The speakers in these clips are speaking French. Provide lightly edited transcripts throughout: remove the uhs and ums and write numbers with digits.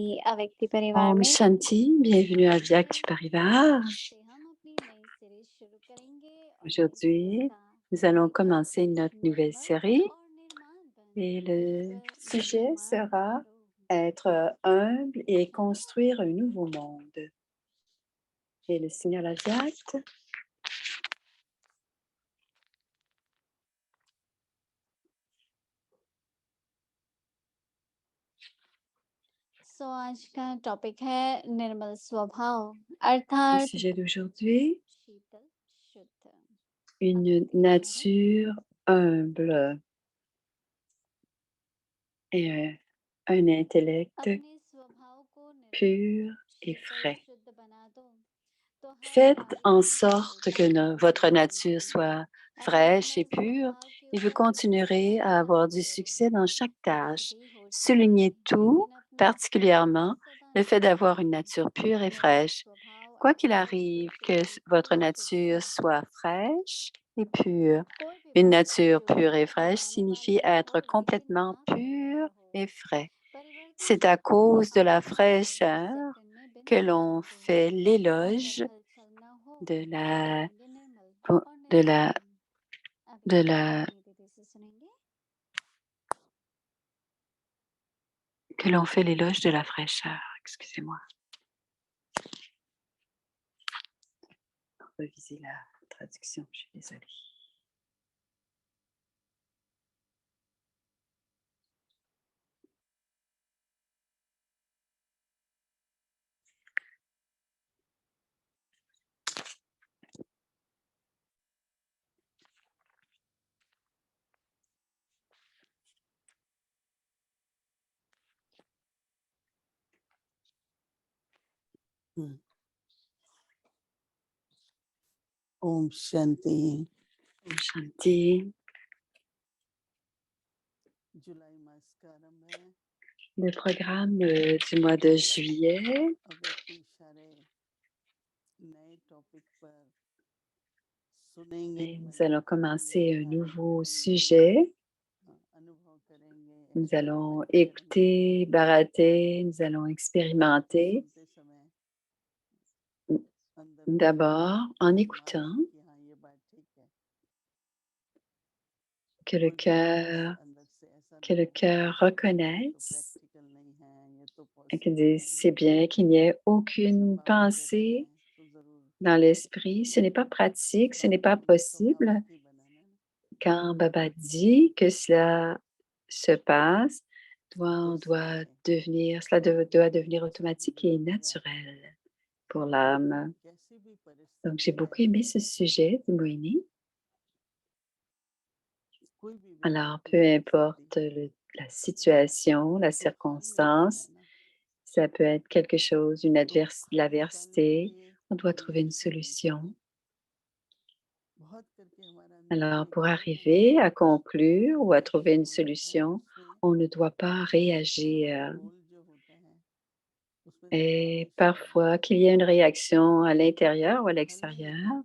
व्यक्ति परिवार Om में Shanti, bienvenue à Vyakti Parivar. से हम अपनी नई सीरीज शुरू करेंगे और नई सीरीज Aujourd'hui, का nous allons नाम commencer notre nouvelle निर्मल série और निर्माण et बनो le ईश्वर sujet निर्माण sera करो। être humble et construire un nouveau monde. Et le signal Avyakt, आज का टॉपिक है निर्मल स्वभाव le अर्थात sujet d'aujourd'hui, शीतल शुद्ध। une अव्यक्त कह रहे हैं, nature humble et un intellect अपने स्वभाव को निर्मल pur et शीतल frais. शुद्ध बना दो तो हर Faites कार्य en में sorte सफलता que votre मिलेगी। nature soit ऐसे fraîche et निर्मल pure स्वभाव के et vous ऊपर continuerez विजय à avoir प्राप्त du करो। succès dans chaque tâche. जल्दी हो जाए Soulignez tout, लेकिन अपना स्वभाव particulièrement सदा le fait नया d'avoir une रखें। nature pure et निर्मल fraîche. स्वभाव Quoi qu'il अर्थात arrive, शुद्ध que votre शुद्ध nature बुद्धि। soit fraîche et pure. कोई भी Une बात nature शुरू pure et fraîche बनाने signifie वाले être माहौल में ही complètement बना pur रहना हो। et frais. C'est à परिवर्तनशील cause de la आदतों से fraîcheur संगठन में que बिना l'on बदल दो। fait अगर l'éloge हलचल न हो de तो la, रहेंगे निर्मल और de la, निष्कलंक। de अभी la नंदिनी दीदी से सुनेंगे। que l'on fait l'éloge de la fraîcheur. Excusez-moi. Reviser la traduction, je suis désolée. Hmm. Om Shanti. Om Shanti. जुलाई मास का आरंभ है। Le programme du mois de juillet, अब इतने सारे नए टॉपिक पर सुनेंगे, et nous allons commencer un nouveau sujet. अनुभव करेंगे, Nous allons experiment écouter, barater, nous allons expérimenter. सुनते समय अंदर D'abord, en माने écoutant, कि हाँ ये बात ठीक है, que le कोई भी आवाज cœur, अंदर से ऐसा que ना le हो cœur ये तो reconnaisse प्रैक्टिकल नहीं है, ये तो et qu'il possible dise c'est नहीं है, bien qu'il n'y ait ये aucune संभव नहीं करते pensée हैं, तो जरूर dans l'esprit. Ce n'est pas pratique, ce n'est pas प्राकृतिक स्वभाव possible. नहीं बनाना है। Quand Baba dit que cela se passe, cela doit devenir automatique et naturel pour l'âme. कैसी भी Donc, परिस्थिति j'ai beaucoup आए, aimé ce sujet de Moïni. कोई भी Alors, विपत्ति peu परिस्थिति importe la situation, la तूफान भी आ जाए circonstance, ना, ça peut être quelque chose, तो निकालने के l'adversité, लिए on doit कोई trouver une रास्ता नहीं solution. चाहिए। बहुत करके हमारा अंदर Alors, से pour कोई ना arriver कोई à conclure ou à trouver reaction une हो जाता है, solution, उसमें on ne doit pas réagir. बोल जो होता है उसमें Et समावेश होता है, parfois, qu'il y ait une réaction à l'intérieur ou à हल नहीं l'extérieur, पाता,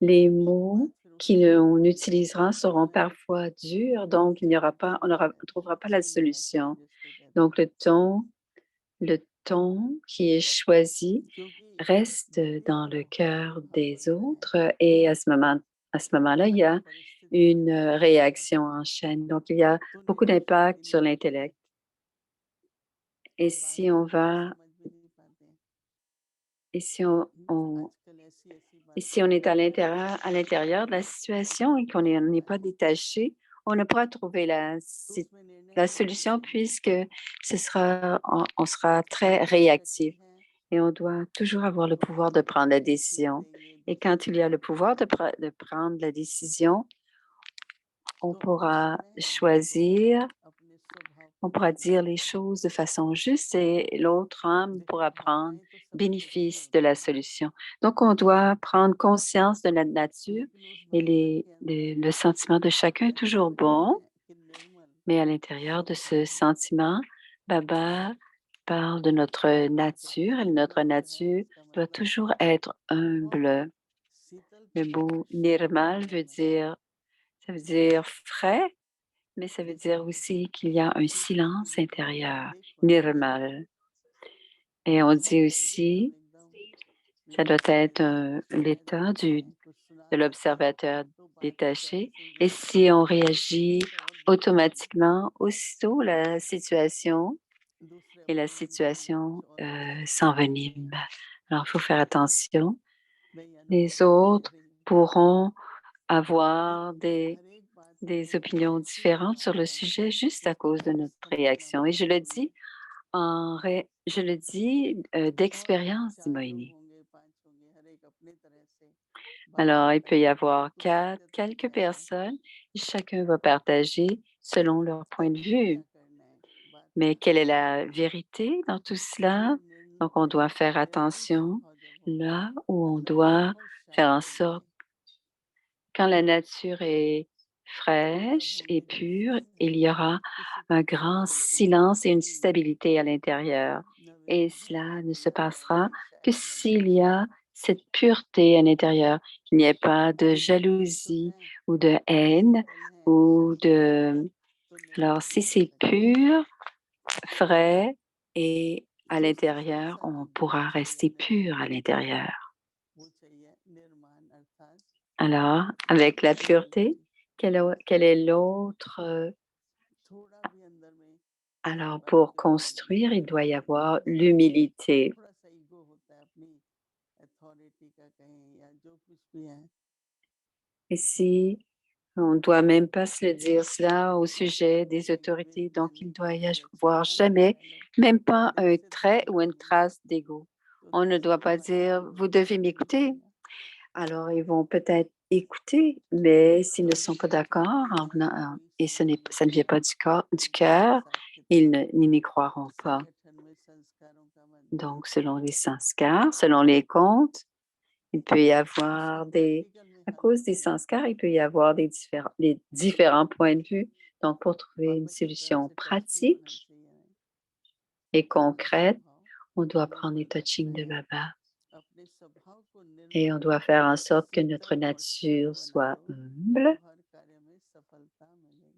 les वो mots बात फिर उठती है qu'on कि utilisera seront उसमें parfois durs, donc il n'y aura pas, on ne trouvera pas la chain reaction solution. जिसको कहते Donc हैं, le ton qui est choisi क्योंकि reste जो भी dans le cœur प्रभाव des पड़ता है autres et à ce moment-là, il y हर a परिस्थिति के une अनुसार réaction en chaîne. Donc il y a तो beaucoup निकाल सकते d'impact sur नहीं है l'intellect. Et और si बाकी on लोग va, समझ भी नहीं पाते हैं। et si on, आजकल ऐसी ऐसी Et बातें si on हो est रही हैं à l'intérieur de la situation et qu'on n'est pas détaché, on ne pourra trouver तो उसमें निर्णय la लेने solution में puisque on sera très शक्ति réactif है, et on doit toujours avoir le तो pouvoir हम de prendre la सीख décision. लेंगे Et दूसरों quand il को y a le समझाने pouvoir में। de prendre la décision, on तो उस pourra समय हमको choisir, अपने स्वभाव on को pourra बदलना dire les होगा। choses de façon juste et l'autre âme देखिए pourra prendre भावनाएं तो सबकी होती bénéfice de रहती la हैं, solution. Donc, on doit prendre conscience de notre nature लेकिन उस et भावना के अंदर le sentiment de chacun est toujours कहते bon, हैं कि निर्मल mais à l'intérieur de ce स्वभाव sentiment, Baba parle de notre nature et जो notre निर्मल है nature इसका doit मतलब toujours être बहुत humble. शीतल Le mot शुद्ध nirmal निर्मल, ça veut dire frais, mais ça veut देखिए dire aussi qu'il y a un दूसरी silence चीजें तो हम intérieur. देख पाते हैं, Nirmal. Et on dit aussi, ça doit être l'état de l'observateur détaché. Et si on réagit automatiquement, aussitôt la situation s'envenime. Alors, il faut faire attention. Les autres pourront avoir des opinions différentes sur le sujet juste à cause de notre réaction. Et je le dis d'expérience, dit Moïni. Alors, il peut y avoir quelques personnes, et chacun va partager selon leur point de vue. Mais quelle est la vérité dans tout cela? Donc, on doit faire attention là où on doit faire en sorte, quand la nature est fraîche et pure, il y aura un grand silence et une stabilité à l'intérieur. Et cela ne se passera que s'il y a cette pureté à l'intérieur, qu'il n'y ait pas de jalousie ou de haine ou de... Alors, si c'est pur, frais et à l'intérieur, on pourra rester pur à l'intérieur. Alors, avec la pureté, quel est l'autre? Alors, pour construire, il doit y avoir l'humilité. Ici, on ne doit même pas se le dire cela au sujet des autorités, donc il doit y avoir jamais, même pas un trait ou une trace d'ego. On ne doit pas dire, vous devez m'écouter. Alors, ils vont peut-être écouter, mais s'ils ne sont pas d'accord, et ça ne vient pas du cœur, ils n'y croiront pas. Donc, selon les sanskars, selon les contes, il peut y avoir à cause des sanskars, il peut y avoir des différents points de vue. Donc, pour trouver une solution pratique et concrète, on doit prendre les touchings de Baba. Et on doit faire en sorte que notre nature soit humble,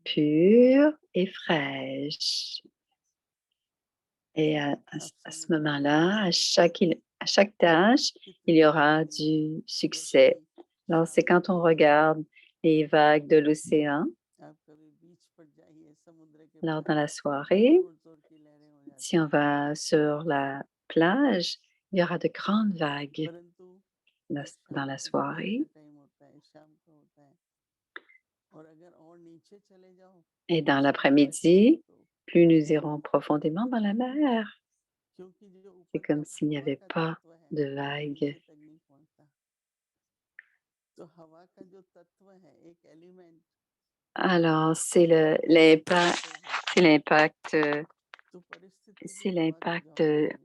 pure et fraîche. Et à ce moment-là, à chaque tâche, il y aura du succès. Alors, c'est quand on regarde les vagues de l'océan. Alors, dans la soirée, si on va sur la plage, il y aura de grandes vagues dans la soirée. Et dans l'après-midi, plus nous irons profondément dans la mer. C'est comme s'il n'y avait pas de vagues. Alors, c'est l'impact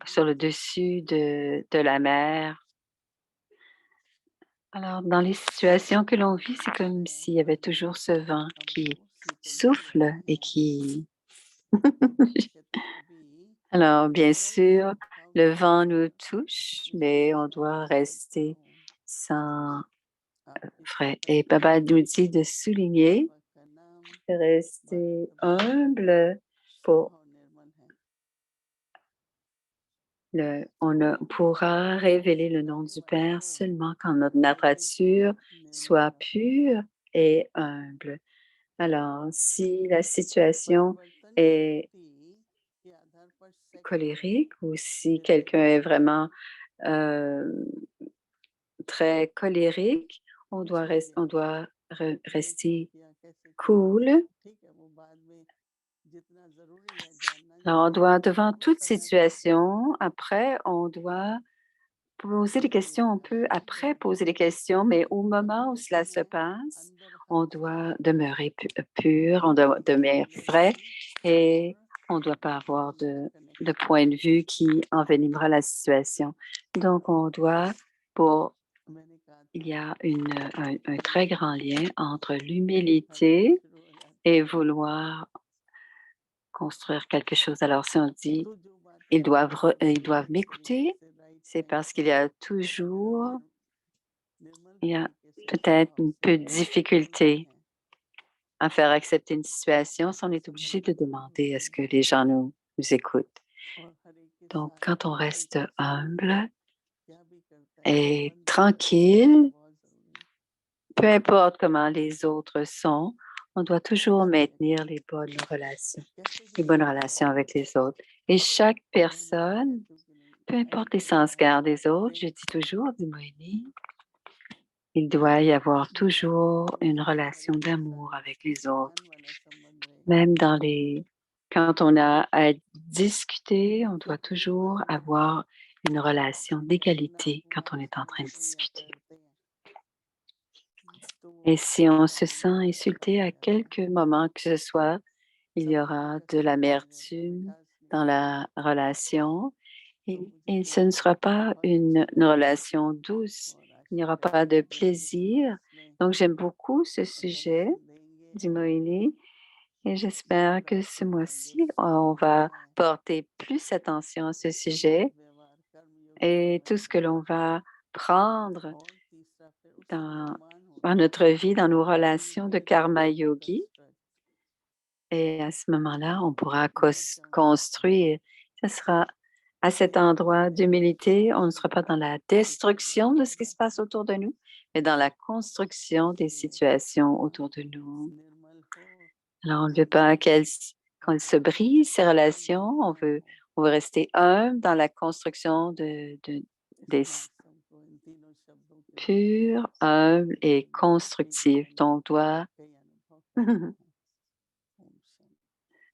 sur le dessus de la mer. Alors, dans les situations que l'on vit, c'est comme s'il y avait toujours ce vent qui souffle et qui... Alors, bien sûr, le vent nous touche, mais on doit rester frais. Et Baba nous dit de souligner, de rester humble on ne pourra révéler le nom du Père seulement quand notre nature soit pure et humble. Alors, si la situation est colérique ou si quelqu'un est vraiment très colérique, on doit rester cool. Alors, on doit, devant toute situation, après, on doit poser des questions. On peut après poser des questions, mais au moment où cela se passe, on doit demeurer pur, on doit demeurer frais et on ne doit pas avoir de point de vue qui envenimera la situation. Donc, il y a un très grand lien entre l'humilité et vouloir construire quelque chose. Alors, si on dit, ils doivent m'écouter, c'est parce qu'il y a peut-être un peu de difficulté à faire accepter une situation si on est obligé de demander est-ce que les gens nous écoutent. Donc, quand on reste humble क्या भी करता है et मन tranquille, बहुत जरूरी peu importe comment les autres sont, on doit toujours है maintenir कैसे भी les bonnes करके relations avec les autres. Et chaque मैं बोलता personne, रहती हूँ कि नहीं peu importe les ऐसे sens-gards des autres, je dis toujours, dis-moi, il doit y avoir toujours une relation d'amour avec les autres. ध्यान वाला संबंध रहे Même quand on a à discuter, on doit toujours avoir une relation d'égalité quand on est en train de discuter. करते हैं तो Et si on se sent insulté à quelque moment que ce soit, il y aura de l'amertume dans la relation et ce ne sera pas une relation douce. Il n'y aura pas de plaisir. Donc, j'aime beaucoup ce sujet du Moïni et j'espère que ce mois-ci, on va porter plus attention à ce sujet et tout ce que l'on va prendre dans, dans notre vie, dans nos relations de karma yogi. Et à ce moment-là, on pourra construire. Ce sera à cet endroit d'humilité. On ne sera pas dans la destruction de ce qui se passe autour de nous, mais dans la construction des situations autour de nous. Alors, on ne veut pas qu'elles se brisent, ces relations. On veut rester humble dans la construction des purs, humbles et constructifs. Donc, on doit...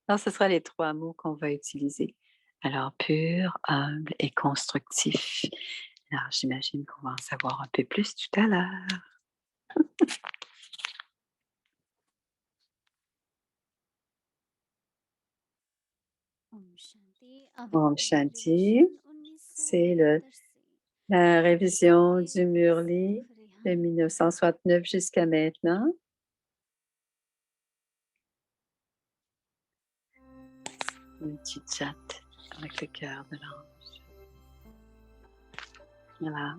Alors, ce sera les 3 mots qu'on va utiliser. Alors, pur, humble et constructif. Alors, j'imagine qu'on va en savoir un peu plus tout à l'heure. Om Shanti, c'est la révision du Murli de 1969 jusqu'à maintenant. Un petit chat avec le cœur de l'ange. Voilà.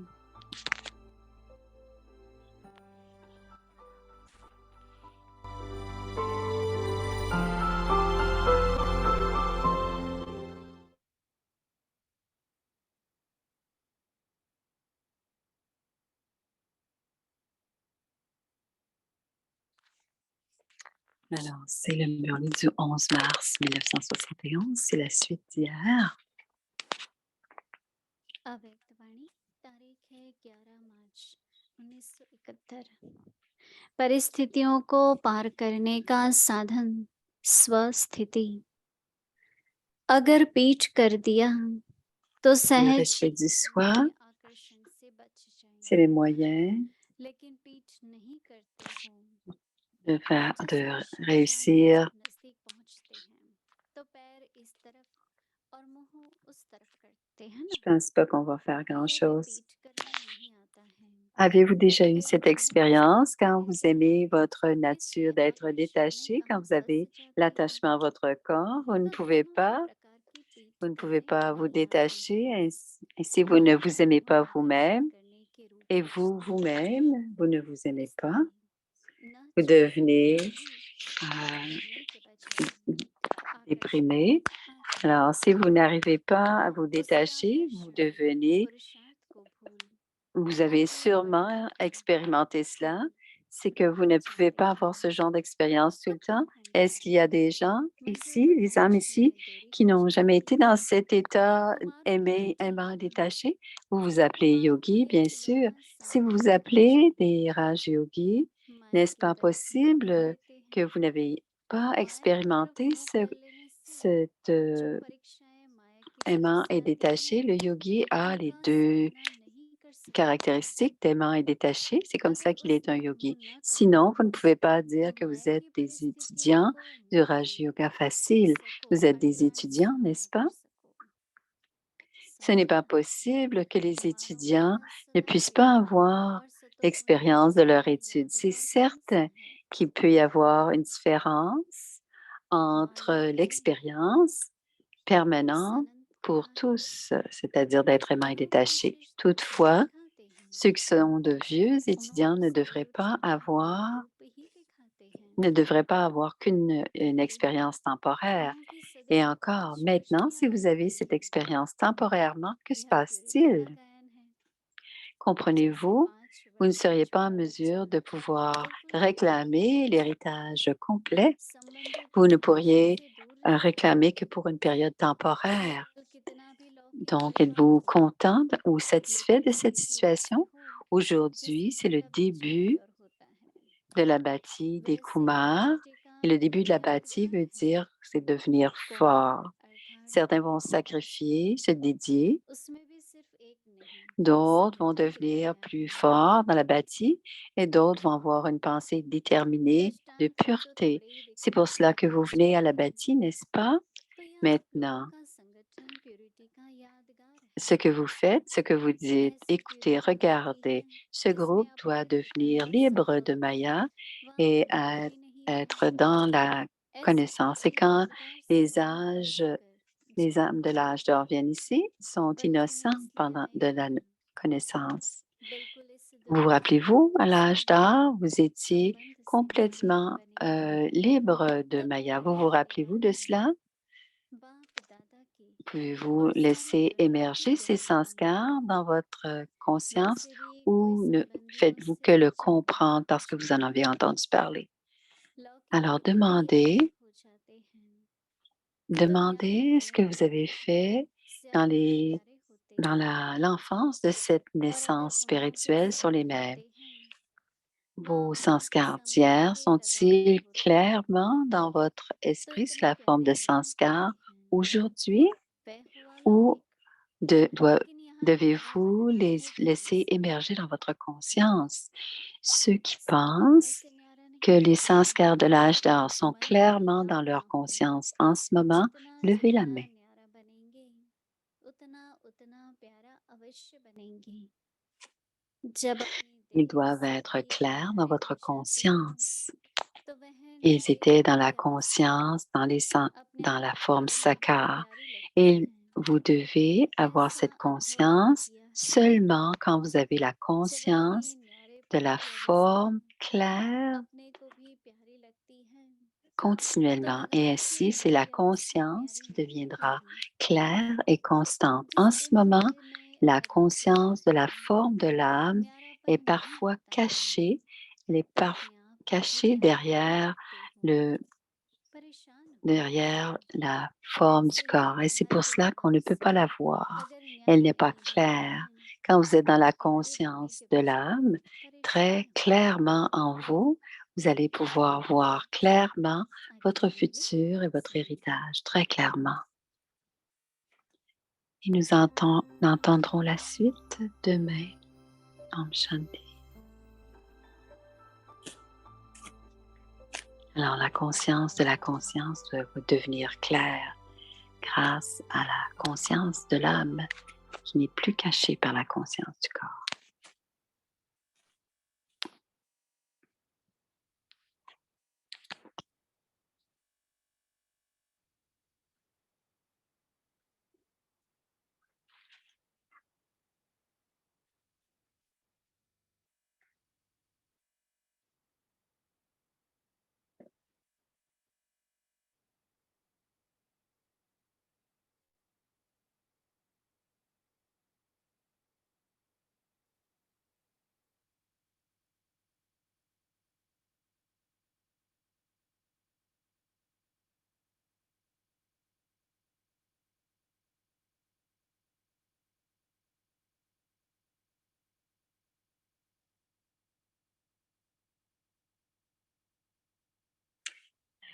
Alors, c'est le Murli du 11 mars 1971. C'est la suite d'hier. अव्यक्तवाणी तारीख है 11 मार्च 1971। परिस्थितियों को पार करने का साधन स्वस्थिति। अगर पीठ कर दिया तो Le सहज respect du soi, आकर्षण से बच c'est जाएंगे, les moyens लेकिन पीठ नहीं करते हो de जब réussir. नजदीक पहुंचते हैं तो पैर इस तरफ और मुंह उस तरफ करते हैं Je ना, pense pas qu'on va faire यह भी grand-chose. पीठ करना नहीं आता है। Avez-vous déjà eu cette expérience quand vous aimez votre nature d'être détaché, quand vous avez l'attachement à votre corps, vous ne pouvez pas vous détacher, ainsi vous ne vous aimez pas vous-même, et vous-même, vous ne vous aimez pas, vous devenez déprimé. Alors, si vous n'arrivez pas à vous détacher, vous avez sûrement expérimenté cela, c'est que vous ne pouvez pas avoir ce genre d'expérience tout le temps. Est-ce qu'il y a des gens ici, les âmes ici, qui n'ont jamais été dans cet état aimant, détaché? Vous vous appelez yogi, bien sûr. Si vous vous appelez des Raj Yogis, n'est-ce pas possible que vous n'avez pas expérimenté cet aimant et détaché? Le yogi a les 2 caractéristiques d'aimant et détaché. C'est comme ça qu'il est un yogi. Sinon, vous ne pouvez pas dire que vous êtes des étudiants du Raj Yoga facile. Vous êtes des étudiants, n'est-ce pas? Ce n'est pas possible que les étudiants ne puissent pas avoir l'expérience de leur étude. C'est certes qu'il peut y avoir une différence entre l'expérience permanente pour tous, c'est-à-dire d'être aimant et détaché. Toutefois, ceux qui sont de vieux étudiants ne devraient pas avoir qu'une expérience temporaire. Et encore, maintenant, si vous avez cette expérience temporairement, que se यह purity passe-t-il? का गायन है। जैसे Comprenez-vous? 5 Vous ne वर्ष seriez pas en छोड़ mesure de जाना, pouvoir बिल्कुल réclamer l'héritage complet. संबंधों Vous की ne गहराई pourriez से दूर रहना, réclamer que pour une période temporaire. फल कितना भी लौकिक Donc, क्यों ना êtes-vous हो, content ou satisfait de लेकिन cette ऐसी ऐसी situation? हो Aujourd'hui, जैसे c'est le कि कभी début छूट और होता है, de la bâtie des वैसे ही Kumars. Et चट्टिका le début de la bâtie यादगार veut है। dire c'est devenir कुम्हार fort. अर्थात Certains vont देव, sacrifier, se dédier. उसमें भी सिर्फ एक नहीं, D'autres vont समुद्र devenir तैयार plus है। forts dans la bâtie et d'autres vont avoir une pensée déterminée de दृष्टांत में तो pureté. थोड़े ही C'est pour दिखाई cela que vous venez à la हैं। bâtie, n'est-ce pas? तो यह आप लोगों Maintenant, का संगठन प्यूरिटी का यादगार ce है। que vous faites, ce que vous dites, ऐसी écoutez, प्यूरिटी बनती regardez, है ce जिसमें groupe आप doit अपने devenir कर्मों से libre de क्रोधित Maya व et क्रोधी नहीं être होना। dans la ऐसी connaissance. Et प्यूरिटी quand यादगार les समय में âges, बनाकर les जीवन âmes de को l'âge d'or viennent ici, ils sont बल्कि मैं innocents इसलिए pendant आई de la हूँ, connaissance. बिल्कुल इस Vous vous दुनिया से rappelez-vous, à l'âge सारे d'or, vous étiez संबंध से रहित complètement बनेंगे। libre de तब Maya. वह Vous vous rappelez-vous de यादगार cela? बाप दादा की Pouvez-vous और सारे laisser ग्रहों की émerger ces देन बनेंगे। sanskars dans votre conscience वैसे भी कोई ou ne संबंधियों faites-vous que से le जब comprendre parce que vous en avez entendu parler? लौकिक Alors प्रीति demandez, आदि हो जाते हैं, तब demandez ce que यादगार vous avez fait dans ज्यादा प्यारे होते हैं। l'enfance de cette और अगर naissance उनको फिर spirituelle से sur les mêmes. दोहराते हैं, Vos माँ बाप के sanskars संबंध d'hier के लगाव में sont-ils होते हैं, clairement dans votre तो esprit sous इतने la forme प्यारे de नहीं sanskars होते हैं। aujourd'hui वह हुआ ou लौकिक, de, doit- लेकिन यहाँ हमारा devez-vous कहना les है कि ये laisser émerger dans संबंध votre conscience? Ceux qui संबंधों pensent से न्यारा que नहीं les होता है, sanskars de l'âge d'or sont मन clairement dans बहलाव ना leur हो। conscience en ce moment, जितना levez la जितना main. न्यारा बनेंगे, उतना उतना प्यारा अवश्य बनेंगे। जब अपनी Ils दिव्य doivent être स्थिति clairs dans न्यारे votre हो जाते हैं, conscience. तो वह Ils न्यारे étaient dans होने la की अवस्था conscience, अपने dans आप la में forme प्यारी और sakar. प्यारी लगती Et है। vous devez avoir ऐसा cette अनुभव मैंने conscience किया है, seulement quand vous avez la जब अपने conscience de न्यारेपन la की अवस्था forme claire अपने को भी प्यारी लगती है, तो continuellement. Et अवश्य ainsi, c'est la मेरी अवस्था conscience प्यारी qui नहीं deviendra होगी। claire et constante. जिस En ce दिन moment, मुझे मैं la आराध्य conscience de मानती la हूँ, forme de l'âme न्यारापन est नहीं parfois होता है, cachée, elle est अपने आप को भी cachée प्यारी नहीं लगते हो, le परेशान होते derrière हो। la forme du ऐसे ही corps. Et c'est यहाँ pour की cela qu'on ne peut pas अवस्था la voir. अगर Elle न्यारी n'est pas नहीं होती claire. है, Quand vous êtes dans la तो प्यारे बनने conscience के de बजाय l'âme, परेशान très होते clairement हो। en vous, vous allez pouvoir voir clairement votre futur et votre héritage, très clairement. Et nous entendrons la suite demain. Om Shanti. Alors, la conscience de la conscience doit devenir claire grâce à la conscience de l'âme qui n'est plus cachée par la conscience du corps.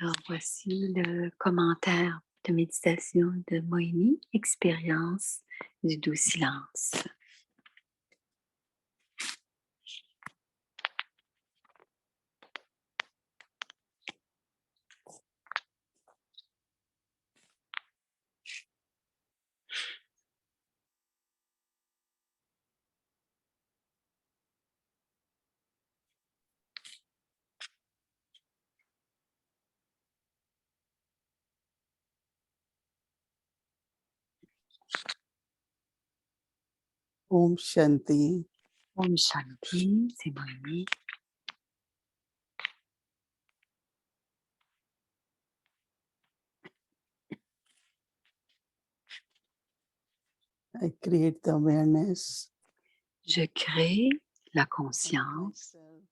Alors, voici le commentaire de méditation de Moini, expérience du doux silence. Om Shanti. Om Shanti, c'est Moini. I create the awareness Je crée la of conscience myself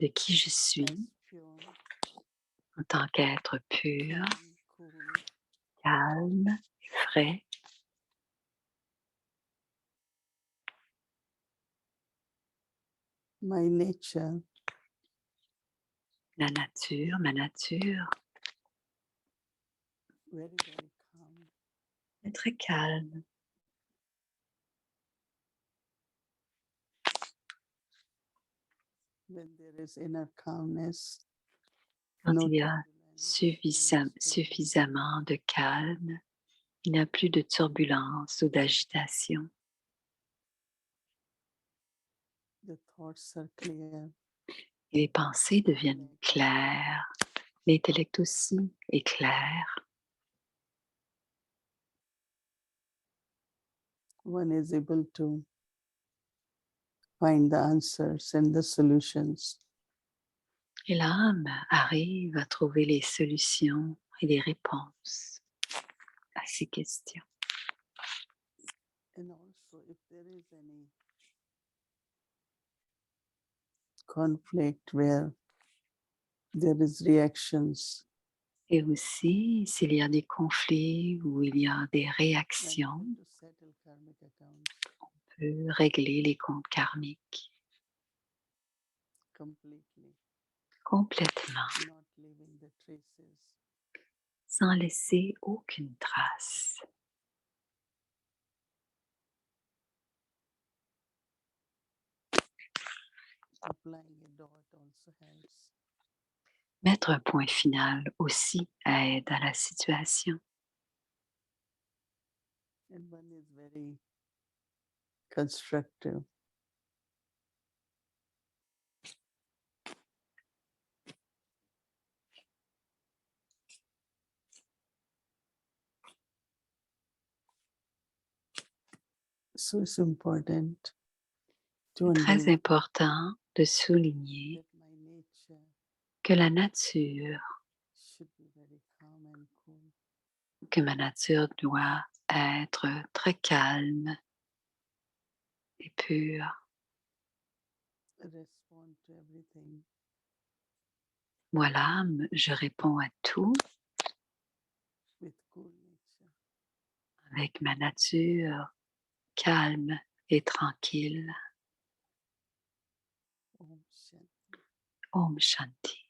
de qui je as suis pure, en tant qu'être pur, calm, cool, calme, frais. my nature La nature, ma nature, very, very calm. est très calme. When there is inner calmness, Quand no il y a turbulence, no disturbance. suffisamment de calme, il n'y a plus de turbulence ou d'agitation. The thoughts are clear, Et les pensées deviennent like claires. L'intellect aussi est clair. one is able to find the answers and the solutions. Et l'âme arrive à trouver les solutions et les réponses à ces questions. And also, if there is any conflict where there is reactions, Et aussi, s'il y a des conflits ou il y a des I'm réactions, able to settle karmic accounts on peut régler les comptes karmiques completely, complètement, not leaving the traces. sans laisser aucune trace. Applying a dot also helps. Mettre un point final aussi aide à la situation. And one is very constructive. So it's important to C'est très understand important de souligner that my nature que la nature, should be very calm and cool. que ma nature doit être très calme et pure. Respond to everything Moi, l'âme, je réponds à tout with cool nature. avec ma nature calme et tranquille. Om Shanti. Om Shanti.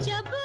जब